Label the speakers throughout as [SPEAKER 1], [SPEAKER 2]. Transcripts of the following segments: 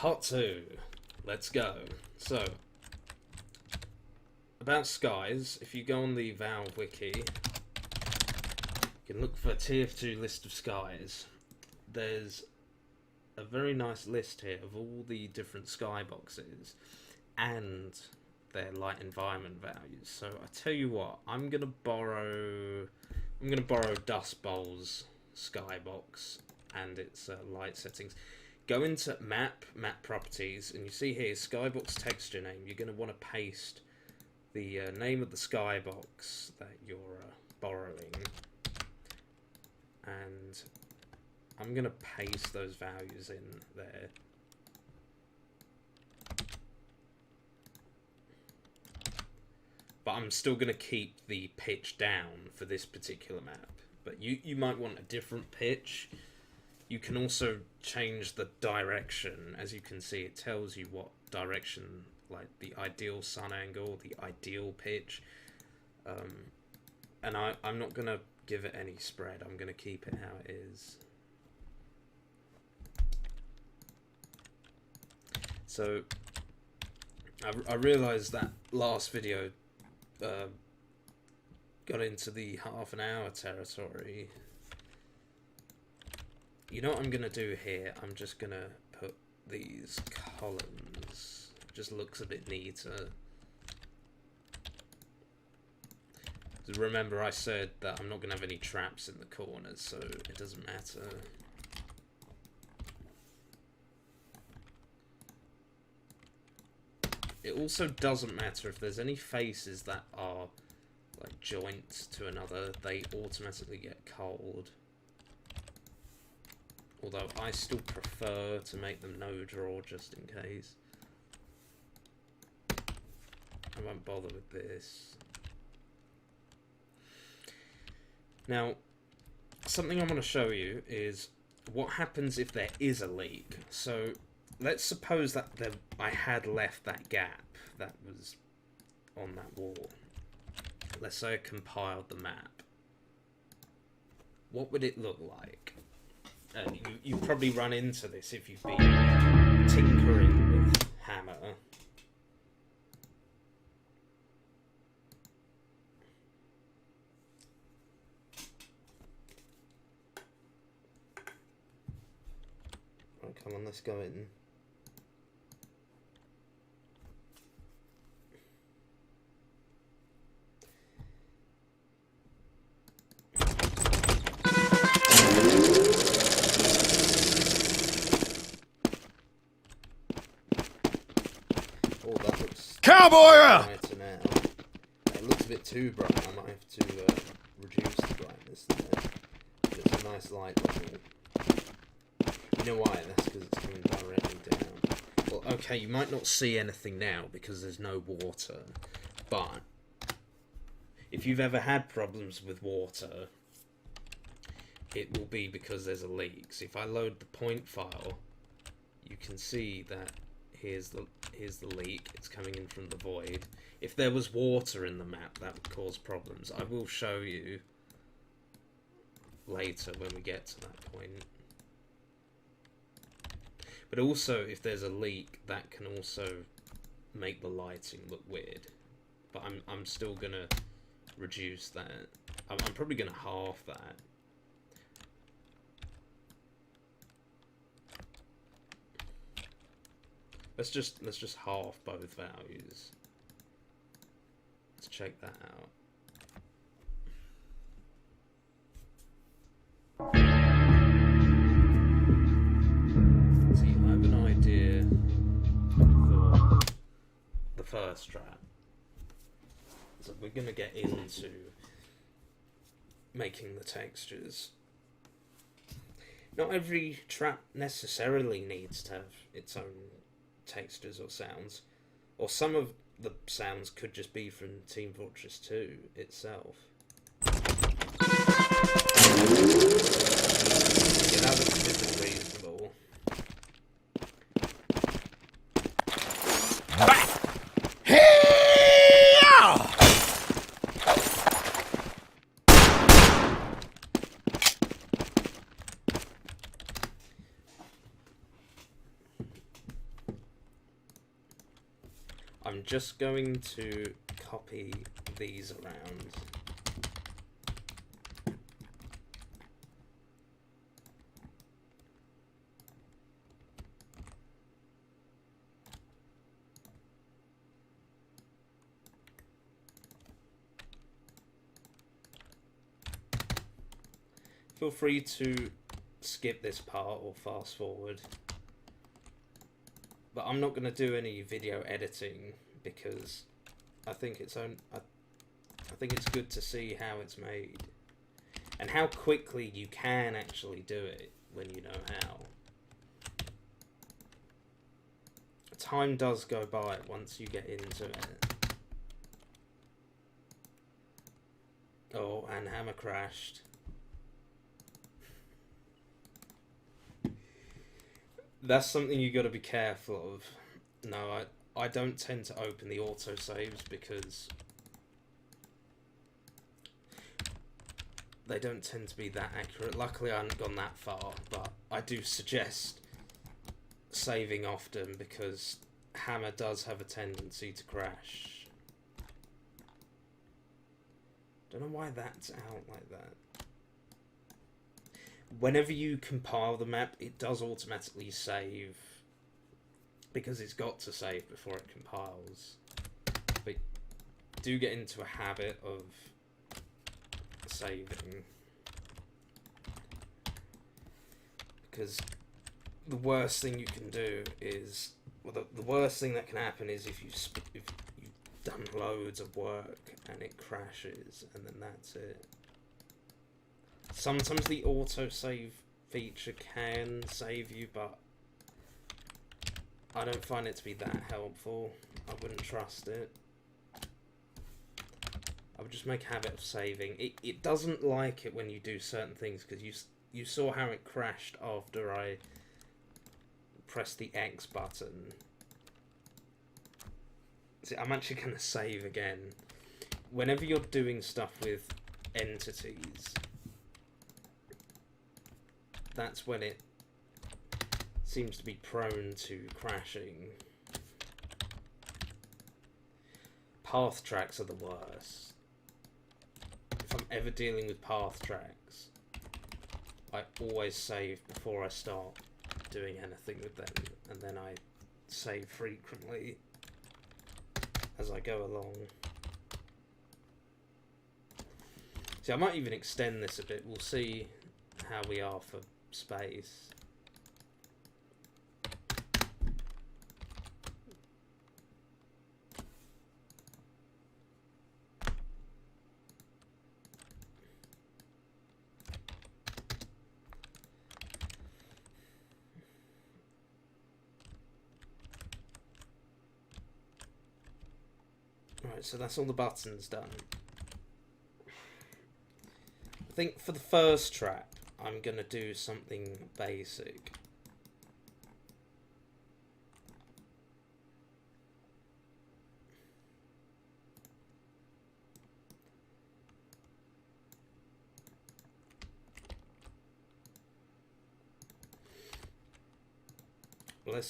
[SPEAKER 1] Part 2. Let's go. So, about skies, if you go on the Valve wiki, you can look for TF2 list of skies. There's a very nice list here of all the different skyboxes and their light environment values. So I tell you what, I'm gonna borrow Dust Bowl's skybox and its light settings. Go into map properties, and you see here skybox texture name. You're gonna want to paste the name of the skybox that you're borrowing, and I'm gonna paste those values in there. But I'm still gonna keep the pitch down for this particular map. But you might want a different pitch. You can also change the direction. As you can see, it tells you what direction, like the ideal sun angle, the ideal pitch. And I'm not going to give it any spread. I'm going to keep it how it is. So, I realised that last video got into the half an hour territory. You know what I'm going to do here? I'm just going to put these columns. It just looks a bit neater. Remember, I said that I'm not going to have any traps in the corners, so it doesn't matter. It also doesn't matter if there's any faces that are like joints to another, they automatically get cold. Although I still prefer to make them no draw just in case. I won't bother with this. Now, something I want to show you is what happens if there is a leak. So, let's suppose that I had left that gap that was on that wall. Let's say I compiled the map. What would it look like? And you probably run into this if you've been tinkering with Hammer. Right, come on, let's go in.
[SPEAKER 2] Cowboy!
[SPEAKER 1] It looks a bit too bright. I might have to reduce the brightness there. But it's a nice light level. You know why? That's because it's coming directly down. Well, okay, you might not see anything now because there's no water. But if you've ever had problems with water, it will be because there's a leak. So if I load the point file, you can see that here's the leak. It's coming in from the void. If there was water in the map, that would cause problems. I will show you later when we get to that point. But also, if there's a leak, that can also make the lighting look weird. But I'm still gonna reduce that. I'm probably gonna halve that. Let's just half both values. Let's check that out. See, I have an idea for the first trap. So we're gonna get into making the textures. Not every trap necessarily needs to have its own textures or sounds, or some of the sounds could just be from Team Fortress 2 itself. Yeah, that looks a bit reasonable. I'm just going to copy these around. Feel free to skip this part or fast forward. But I'm not going to do any video editing because I think it's good to see how it's made and how quickly you can actually do it when you know how. Time does go by once you get into it. Oh, and hammer crashed. That's something you got to be careful of. No, I don't tend to open the autosaves because they don't tend to be that accurate. Luckily, I haven't gone that far, but I do suggest saving often because hammer does have a tendency to crash. Don't know why that's out like that. Whenever you compile the map, it does automatically save because it's got to save before it compiles. But do get into a habit of saving because the worst thing you can do is, well, the worst thing that can happen is if you've done loads of work and it crashes and then that's it. Sometimes the autosave feature can save you, but I don't find it to be that helpful. I wouldn't trust it. I would just make a habit of saving. It doesn't like it when you do certain things, because you saw how it crashed after I pressed the X button. See, I'm actually going to save again. Whenever you're doing stuff with entities, that's when it seems to be prone to crashing. Path tracks are the worst. If I'm ever dealing with path tracks, I always save before I start doing anything with them, and then I save frequently as I go along. See, I might even extend this a bit. We'll see how we are for space. Right, so that's all the buttons done. I think for the first track, I'm going to do something basic.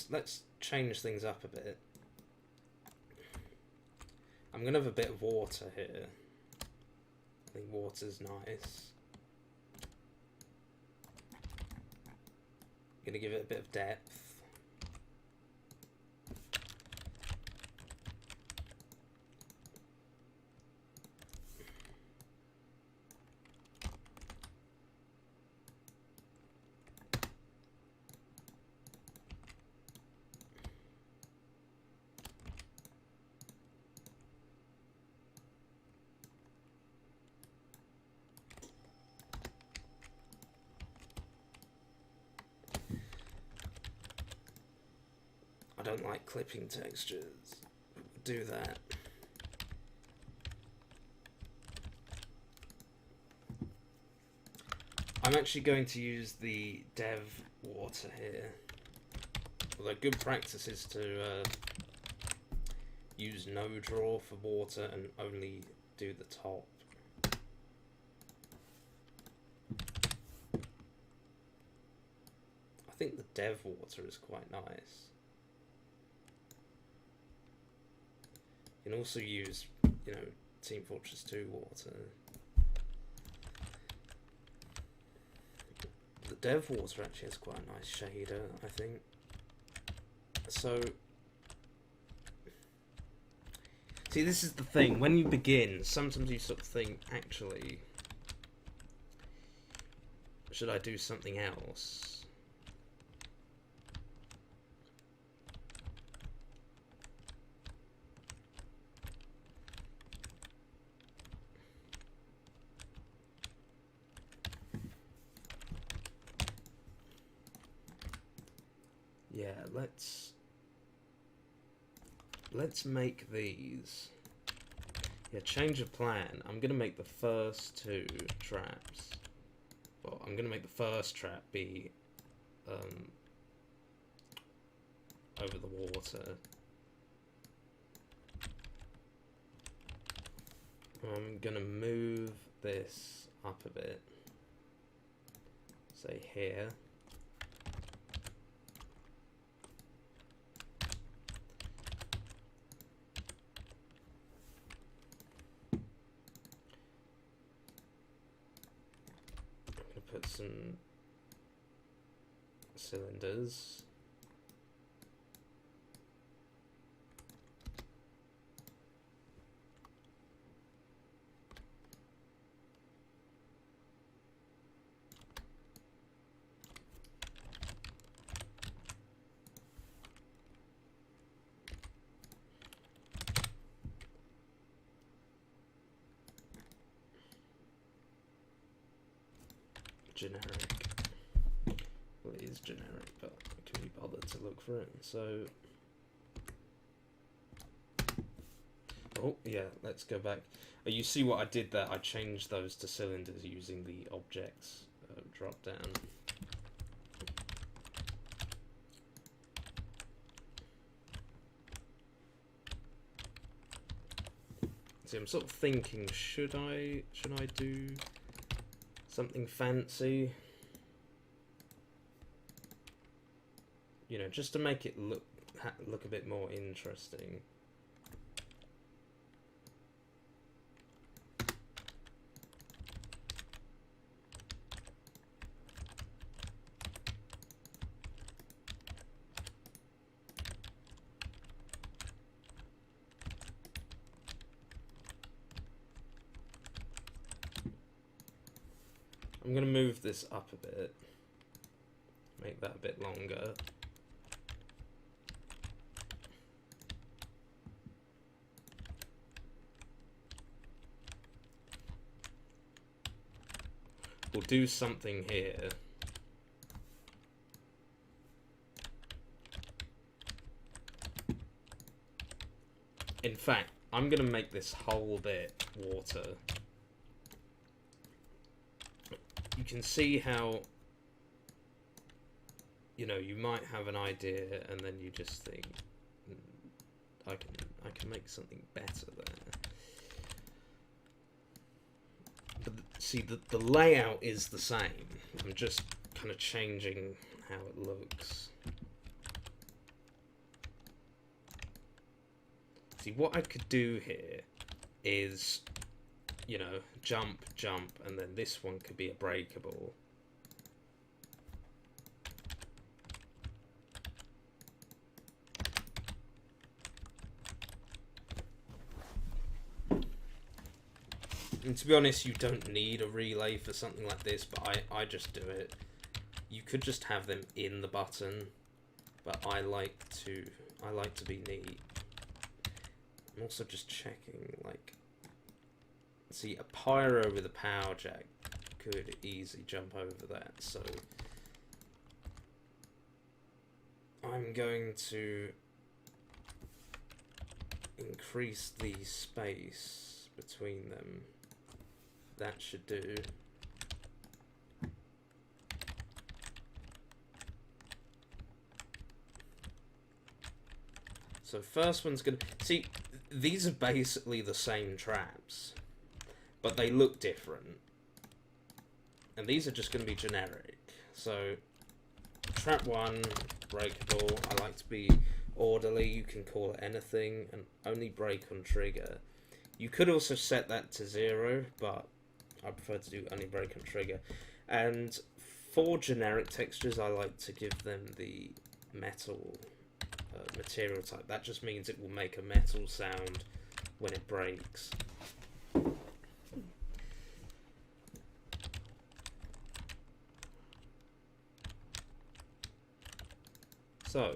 [SPEAKER 1] Let's change things up a bit. I'm going to have a bit of water here. I think water's nice. Going to give it a bit of depth. I don't like clipping textures. Do that. I'm actually going to use the dev water here. Although good practice is to use no draw for water and only do the top. I think the dev water is quite nice. You can also use, you know, Team Fortress 2 water. The dev water actually has quite a nice shader, I think. So, see, this is the thing. When you begin, sometimes you sort of think, actually, should I do something else? Yeah, let's make these. Yeah, change of plan. I'm gonna make the first two traps. Well, I'm gonna make the first trap be over the water. I'm gonna move this up a bit. Say here. Put some cylinders. Generic. Well, it is generic, but can be bothered to look for it. So, oh yeah, let's go back. You see what I did there? I changed those to cylinders using the objects drop down. See, I'm sort of thinking, should I do something fancy, you know, just to make it look a bit more interesting. I'm going to move this up a bit, make that a bit longer. We'll do something here. In fact, I'm going to make this whole bit water. You can see how, you know, you might have an idea and then you just think, I can make something better there. But see, the layout is the same. I'm just kind of changing how it looks. See, what I could do here is, you know, jump, and then this one could be a breakable. And to be honest, you don't need a relay for something like this, but I just do it. You could just have them in the button, but I like to be neat. I'm also just checking, like, see, a pyro with a power jack could easily jump over that, so I'm going to increase the space between them. That should do. So first one's gonna, see, these are basically the same traps, but they look different. And these are just going to be generic. So, trap 1, breakable. I like to be orderly, you can call it anything, and only break on trigger. You could also set that to 0, but I prefer to do only break on trigger. And for generic textures, I like to give them the metal material type. That just means it will make a metal sound when it breaks. So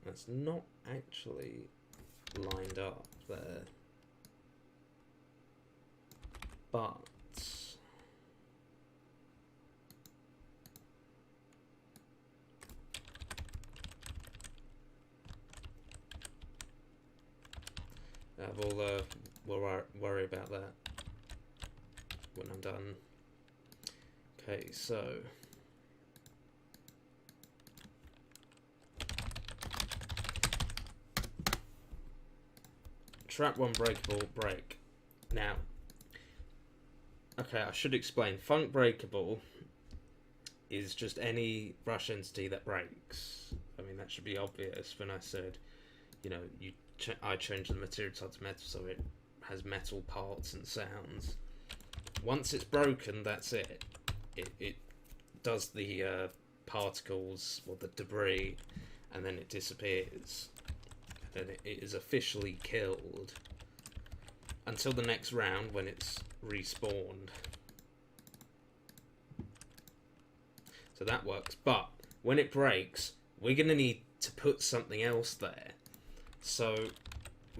[SPEAKER 1] that's not actually lined up there, but we'll worry about that when I'm done. Okay, so trap 1 breakable, break. Now, okay, I should explain. Func breakable is just any brush entity that breaks. I mean, that should be obvious when I said, you know, I changed the material type to metal so it has metal parts and sounds. Once it's broken, that's it. It does the particles or the debris, and then it disappears. And then it is officially killed until the next round when it's respawned. So that works. But when it breaks, we're going to need to put something else there. So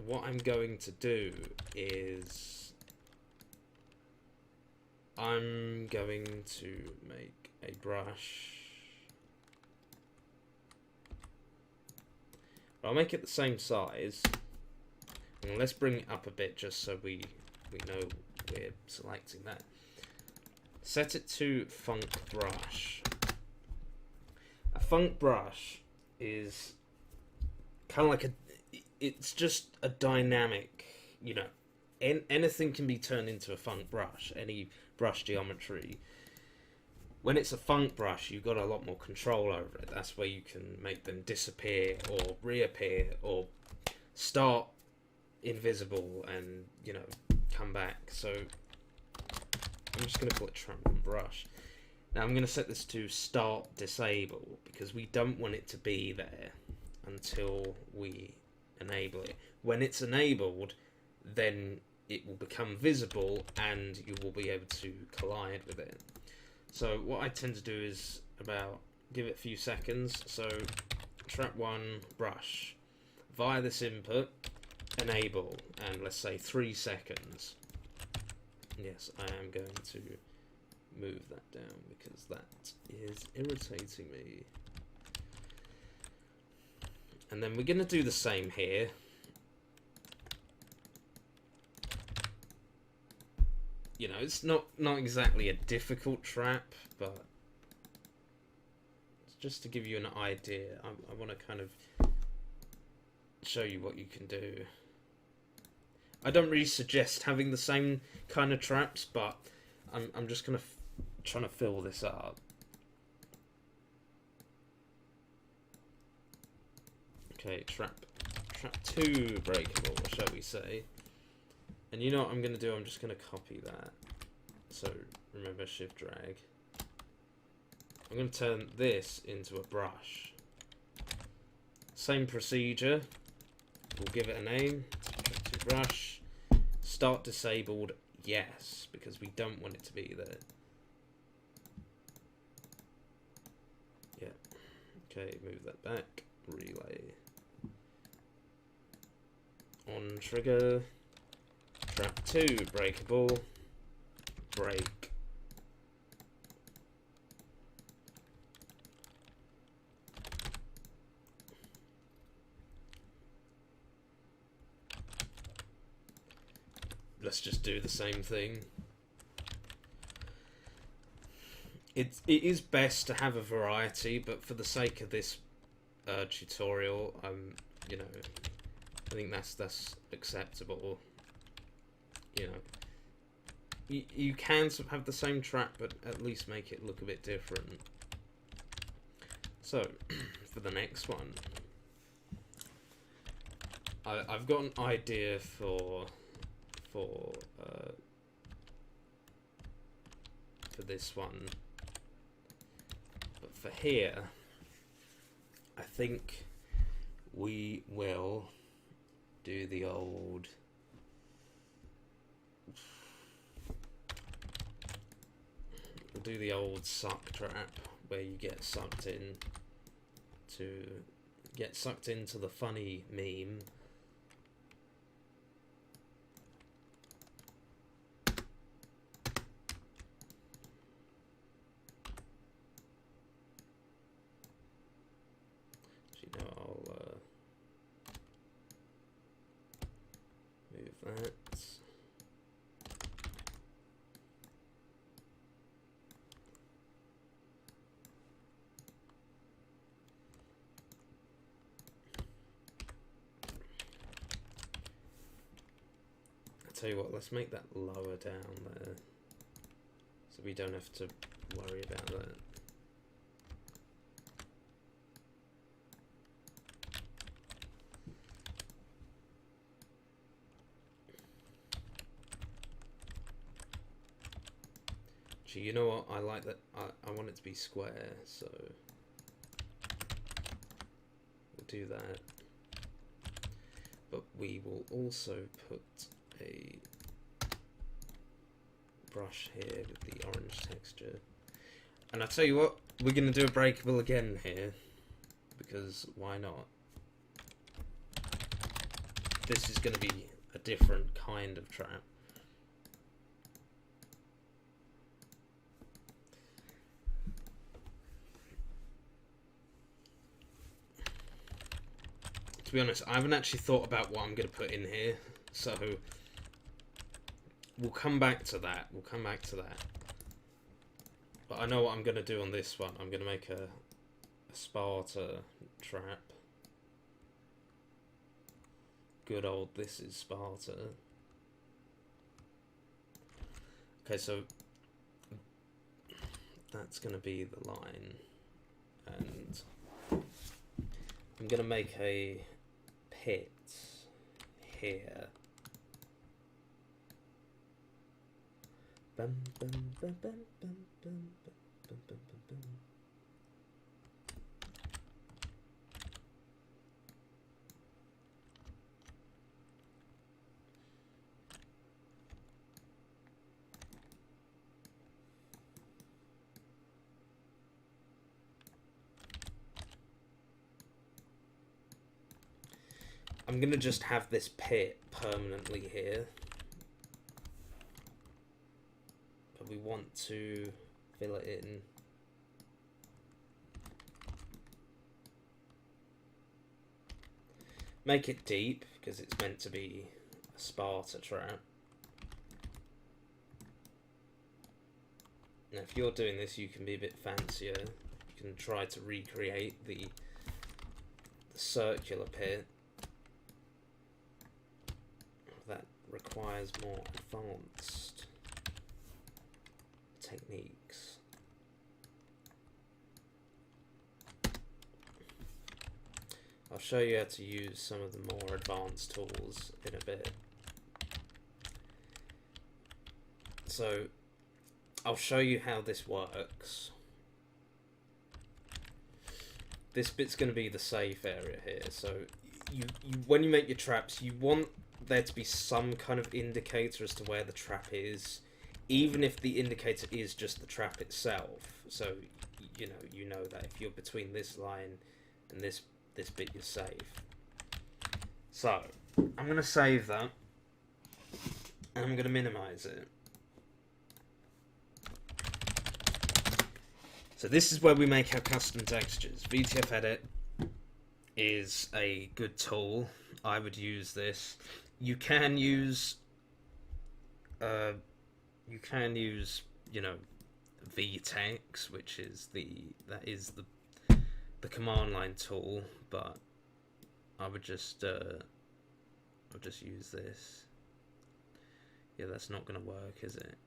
[SPEAKER 1] what I'm going to do is I'm going to make a brush. I'll make it the same size. And let's bring it up a bit just so we know we're selecting that. Set it to Func brush. A Func brush is kind of like it's just a dynamic, you know, anything can be turned into a Func brush, any brush geometry. When it's a Func brush, you've got a lot more control over it. That's where you can make them disappear or reappear or start invisible and, you know, come back. So I'm just going to call it trap 1 brush. Now I'm going to set this to start disable because we don't want it to be there until we enable it. When it's enabled, then it will become visible and you will be able to collide with it. So what I tend to do is give it a few seconds. So trap 1 brush via this input, enable, and let's say 3 seconds. Yes, I am going to move that down because that is irritating me. And then we're going to do the same here. You know, it's not exactly a difficult trap, but it's just to give you an idea. I want to kind of show you what you can do. I don't really suggest having the same kind of traps, but I'm just kind of trying to fill this up. Okay, trap 2 breakable, shall we say. And you know what I'm going to do? I'm just going to copy that. So remember shift drag. I'm going to turn this into a brush. Same procedure. We'll give it a name. Trap 2 brush. Start disabled, yes, because we don't want it to be there. Yeah. Okay, move that back. Relay. On trigger. Trap 2 breakable. Break. Let's just do the same thing. It is best to have a variety, but for the sake of this tutorial, you know, I think that's acceptable. You know, you can have the same trap, but at least make it look a bit different. So, for the next one, I've got an idea for this one, but for here, I think we will do the old suck trap, where you get sucked into the funny meme. I'll move that. Tell you what, let's make that lower down there, so we don't have to worry about that. Actually, you know what? I like that. I want it to be square, so we'll do that. But we will also put a brush here with the orange texture. And I tell you what, we're going to do a breakable again here, because why not? This is going to be a different kind of trap. To be honest, I haven't actually thought about what I'm going to put in here, so we'll come back to that. But I know what I'm going to do on this one. I'm going to make a Sparta trap. Good old This Is Sparta. Okay, so that's going to be the line. And I'm going to make a pit here. Bum, bum, bum, bum, bum, bum, bum, bum, bum. I'm gonna just have this pit permanently here, but we want to fill it in. Make it deep, because it's meant to be a Sparta trap. Now, if you're doing this, you can be a bit fancier. You can try to recreate the circular pit. That requires more advanced techniques. I'll show you how to use some of the more advanced tools in a bit. So I'll show you how this works. This bit's going to be the safe area here. So you when you make your traps, you want there to be some kind of indicator as to where the trap is, even if the indicator is just the trap itself. So you know that if you're between this line and this bit, you're safe. So I'm going to save that, and I'm going to minimize it. So this is where we make our custom textures. VTF Edit is a good tool. I would use this. You can use VTex, which is the command line tool, but I would just use this. Yeah, that's not going to work, is it?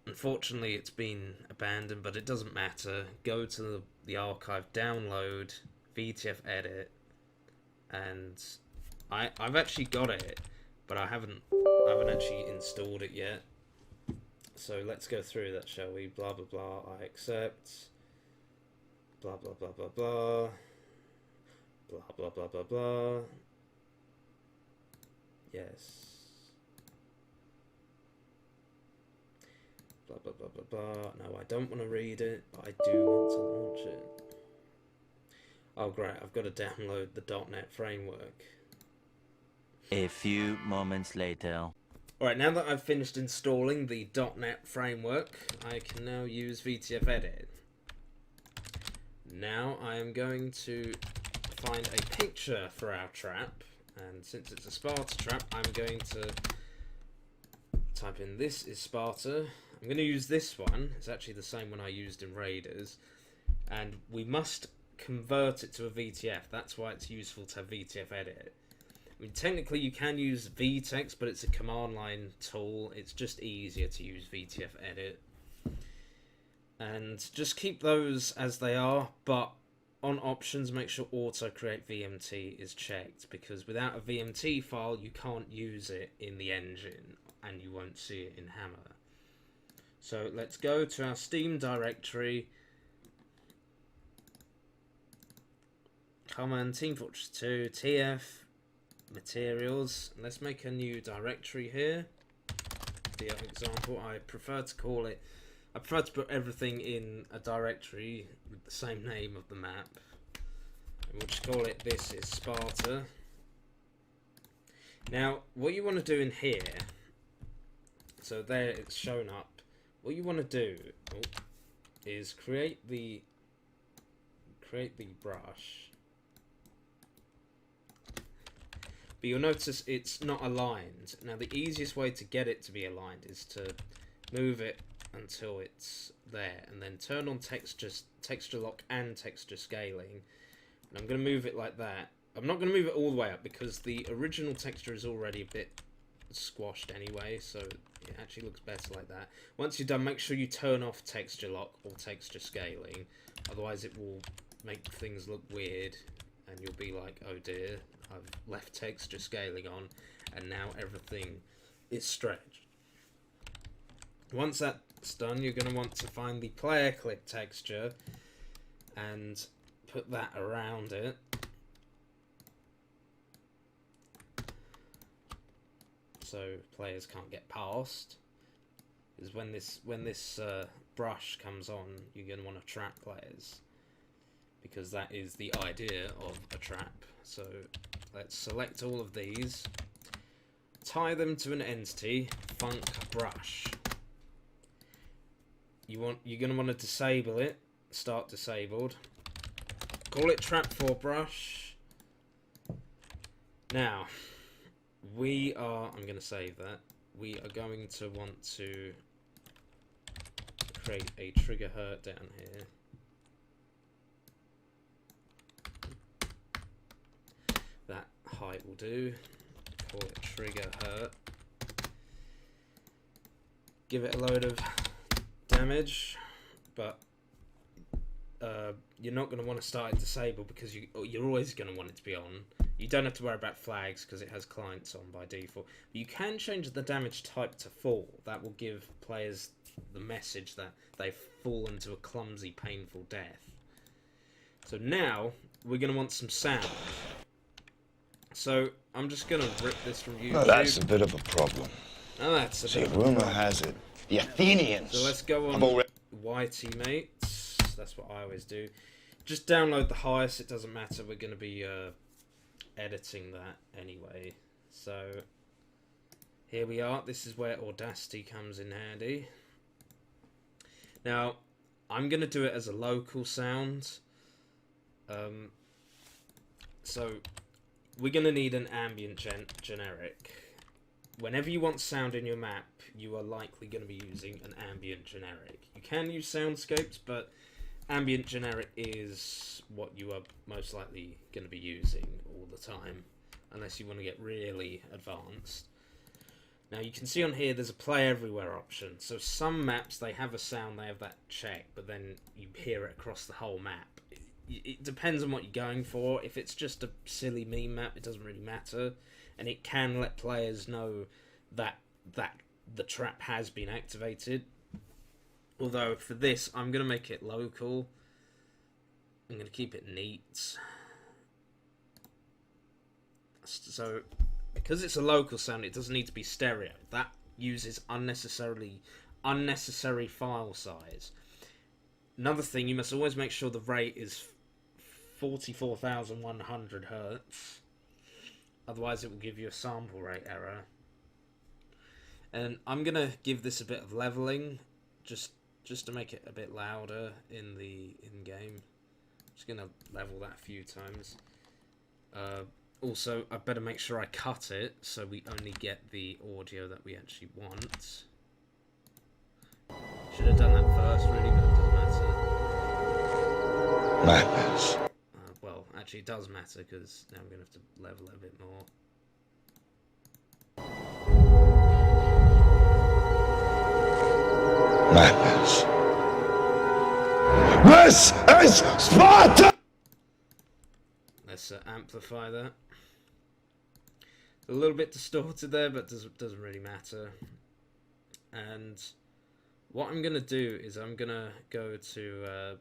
[SPEAKER 1] Unfortunately, it's been abandoned, but it doesn't matter. Go to the archive, download VTF edit, and I've actually got it, but I haven't actually installed it yet. So let's go through that, shall we? Blah blah blah. I accept. Blah blah blah blah blah. Blah blah blah blah blah. Yes. Blah blah blah blah blah. No, I don't want to read it, but I do want to launch it. Oh great, I've got to download the .NET framework.
[SPEAKER 2] A few moments later.
[SPEAKER 1] Alright, now that I've finished installing the .NET framework, I can now use VTF edit. Now I am going to find a picture for our trap, and since it's a Sparta trap, I'm going to type in "this is Sparta." I'm going to use this one. It's actually the same one I used in Raiders, and we must convert it to a VTF. That's why it's useful to have VTF edit. I mean, technically you can use vtext, but it's a command line tool. It's just easier to use VTF edit. And just keep those as they are, but on options, make sure auto create VMT is checked, because without a VMT file, you can't use it in the engine, and you won't see it in Hammer. So let's go to our Steam directory. Common Team Fortress 2, TF, materials. Let's make a new directory here. For example, I prefer to put everything in a directory with the same name of the map. And we'll just call it "This is Sparta." Now, what you want to do in here, so there it's shown up. What you want to do is create the brush. But you'll notice it's not aligned. Now the easiest way to get it to be aligned is to move it until it's there, and then turn on texture lock and texture scaling. And I'm going to move it like that. I'm not going to move it all the way up because the original texture is already a bit squashed anyway, so it actually looks better like that. Once you're done, make sure you turn off texture lock or texture scaling, otherwise it will make things look weird and you'll be like, oh dear, I've left texture scaling on and now everything is stretched. Once that's done, you're going to want to find the player clip texture and put that around it. So players can't get past. Because when this brush comes on, you're going to want to trap players, because that is the idea of a trap. So let's select all of these, tie them to an entity, func brush. You're going to want to disable it, start disabled. Call it trap for brush. Now, I'm going to save that. We are going to want to create a trigger hurt down here. That height will do. Call it trigger hurt. Give it a load of damage, but you're not going to want to start it disabled because you're always going to want it to be on. You don't have to worry about flags because it has clients on by default. But you can change the damage type to fall. That will give players the message that they've fallen to a clumsy, painful death. So now we're going to want some sound. So I'm just going to rip this from YouTube.
[SPEAKER 3] Well, that's a bit of a problem.
[SPEAKER 1] Oh, that's a bit of a
[SPEAKER 3] rumor
[SPEAKER 1] problem.
[SPEAKER 3] has it the Athenians.
[SPEAKER 1] So let's go on YT mates. That's what I always do. Just download the highest. It doesn't matter. We're going to be editing that anyway. So here we are. This is where Audacity comes in handy. Now I'm going to do it as a local sound. So we're going to need an ambient generic. Whenever you want sound in your map, you are likely going to be using an ambient generic. You can use soundscapes, but ambient generic is what you are most likely going to be using all the time, unless you want to get really advanced. Now you can see on here there's a play everywhere option. So some maps, they have a sound, they have that check, but then you hear it across the whole map. It depends on what you're going for. If it's just a silly meme map, it doesn't really matter. And it can let players know that the trap has been activated. Although for this, I'm going to make it local. I'm going to keep it neat. So, because it's a local sound, it doesn't need to be stereo. That uses unnecessary file size. Another thing, you must always make sure the rate is 44,100 Hertz. Otherwise it will give you a sample rate error. And I'm going to give this a bit of leveling, just to make it a bit louder in the in-game. Just going to level that a few times. Also, I better make sure I cut it so we only get the audio that we actually want. Should have done that first, really, but it doesn't matter.
[SPEAKER 3] Madness.
[SPEAKER 1] Well, actually, it does matter because now I'm going to have to level it a bit more.
[SPEAKER 3] Madness. This is Sparta!
[SPEAKER 1] Let's amplify that. It's a little bit distorted there, but doesn't really matter. And what I'm gonna do is I'm gonna go to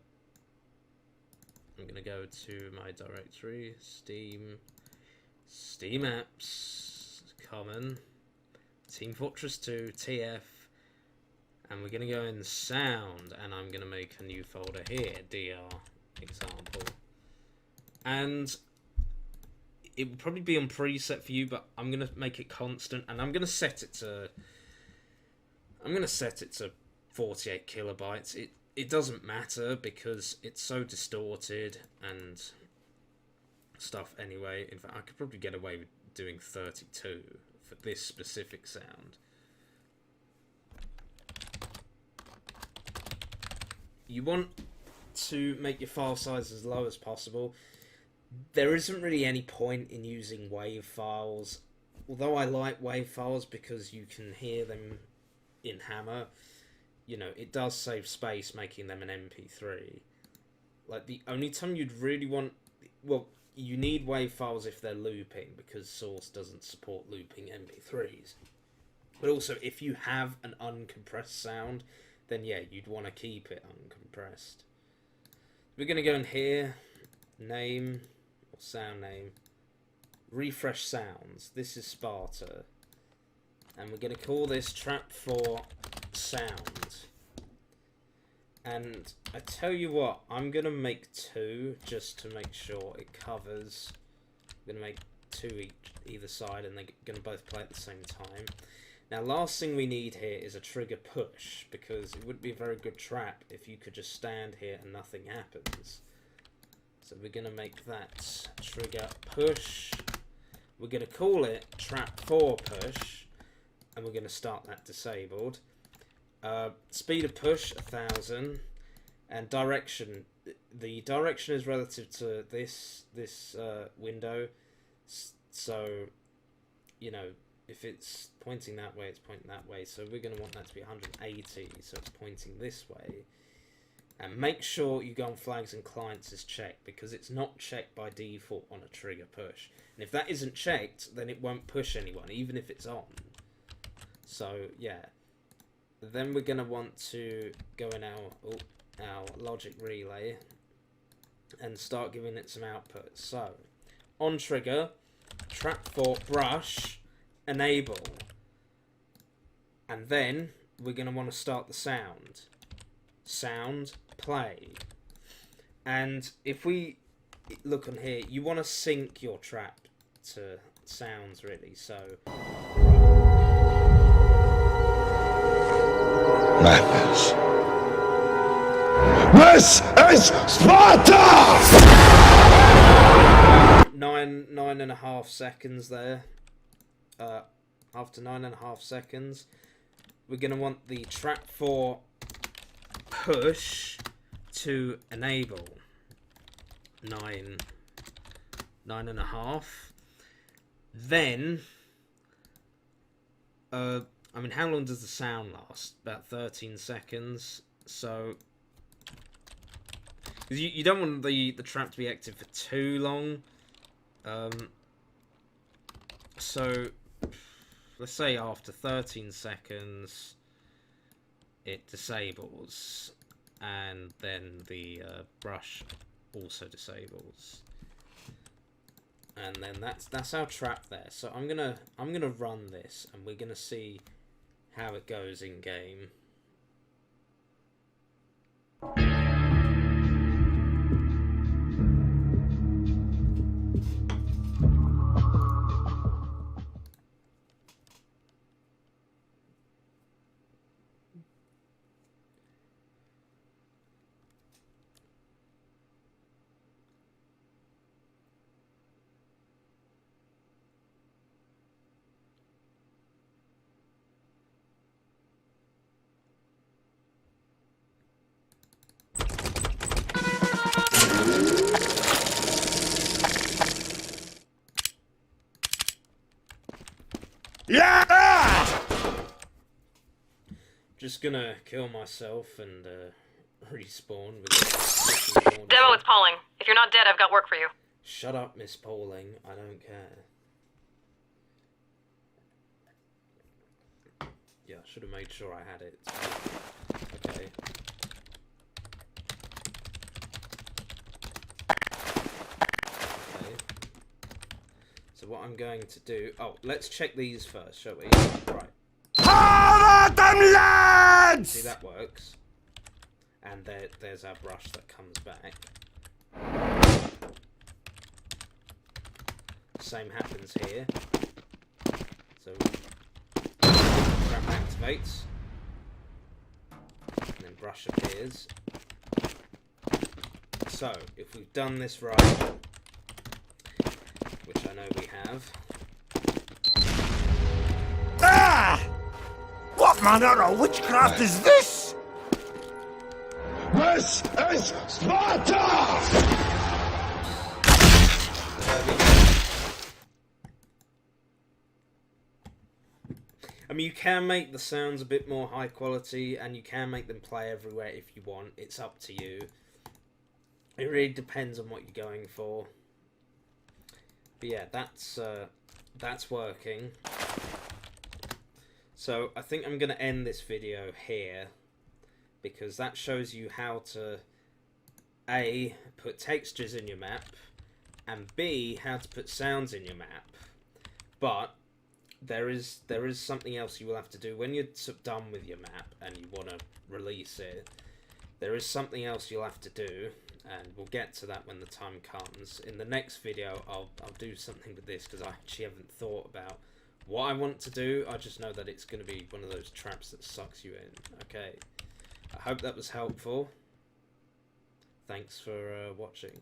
[SPEAKER 1] my directory, Steam Apps, Common, Team Fortress 2, TF, and we're gonna go in Sound, and I'm gonna make a new folder here, DR example. And it will probably be on preset for you, but I'm gonna make it constant, and I'm gonna set it to 48 kilobytes. It doesn't matter because it's so distorted and stuff anyway. In fact, I could probably get away with doing 32 for this specific sound. You want to make your file size as low as possible. There isn't really any point in using WAV files, although I like WAV files because you can hear them in Hammer. You know, it does save space making them an MP3. Like, the only time you'd really want... Well, you need WAV files if they're looping, because Source doesn't support looping MP3s. But also, if you have an uncompressed sound, then yeah, you'd want to keep it uncompressed. We're going to go in here, name, or sound name, refresh sounds. This is Sparta. And we're going to call this Trap 4 Sound. And I tell you what, I'm going to make 2 just to make sure it covers. I'm going to make 2 either side, and they're going to both play at the same time. Now, last thing we need here is a trigger push, because it wouldn't be a very good trap if you could just stand here and nothing happens. So we're going to make that trigger push. We're going to call it Trap 4 Push, and we're going to start that disabled. Speed of push 1000, and direction. The direction is relative to this window. So, you know, if it's pointing that way, it's pointing that way. So we're going to want that to be 180, so it's pointing this way. And make sure you go on flags and clients is checked, because it's not checked by default on a trigger push. And if that isn't checked, then it won't push anyone, even if it's on. So, yeah. Then we're going to want to go in our logic relay and start giving it some output. So, on trigger, Trap 4 brush, enable. And then we're going to want to start the sound. Sound, play. And if we look on here, you want to sync your trap to sounds, really. So,
[SPEAKER 3] Madness. This is Sparta!
[SPEAKER 1] 9.5 seconds there. After 9.5 seconds, we're going to want the Trap 4 push to enable. 9.5. Then I mean, how long does the sound last? About 13 seconds. So, you don't want the trap to be active for too long. So, let's say after 13 seconds, it disables, and then the brush also disables. And then that's our trap there. So I'm gonna run this, and we're gonna see how it goes in game.
[SPEAKER 3] Yeah!
[SPEAKER 1] Just gonna kill myself and respawn with
[SPEAKER 4] Demo, it's Pauling. If you're not dead, I've got work for you.
[SPEAKER 1] Shut up, Miss Pauling. I don't care. Yeah, I should have made sure I had it. Okay. Okay. So what I'm going to do... Oh, let's check these first, shall we? Right.
[SPEAKER 3] Power them lads!
[SPEAKER 1] See, that works. And there's our brush that comes back. Same happens here. So trap activates, and then brush appears. So if we've done this right, which I know we have.
[SPEAKER 3] Ah! What manner of witchcraft is this? This is Sparta!
[SPEAKER 1] I mean, you can make the sounds a bit more high quality, and you can make them play everywhere if you want. It's up to you. It really depends on what you're going for. But yeah, that's working. So I think I'm going to end this video here, because that shows you how to A, put textures in your map, and B, how to put sounds in your map. But there is something else you will have to do when you're done with your map and you want to release it. There is something else you'll have to do, and we'll get to that when the time comes. In the next video, I'll do something with this, because I actually haven't thought about what I want to do. I just know that it's going to be one of those traps that sucks you in. Okay, I hope that was helpful. Thanks for watching.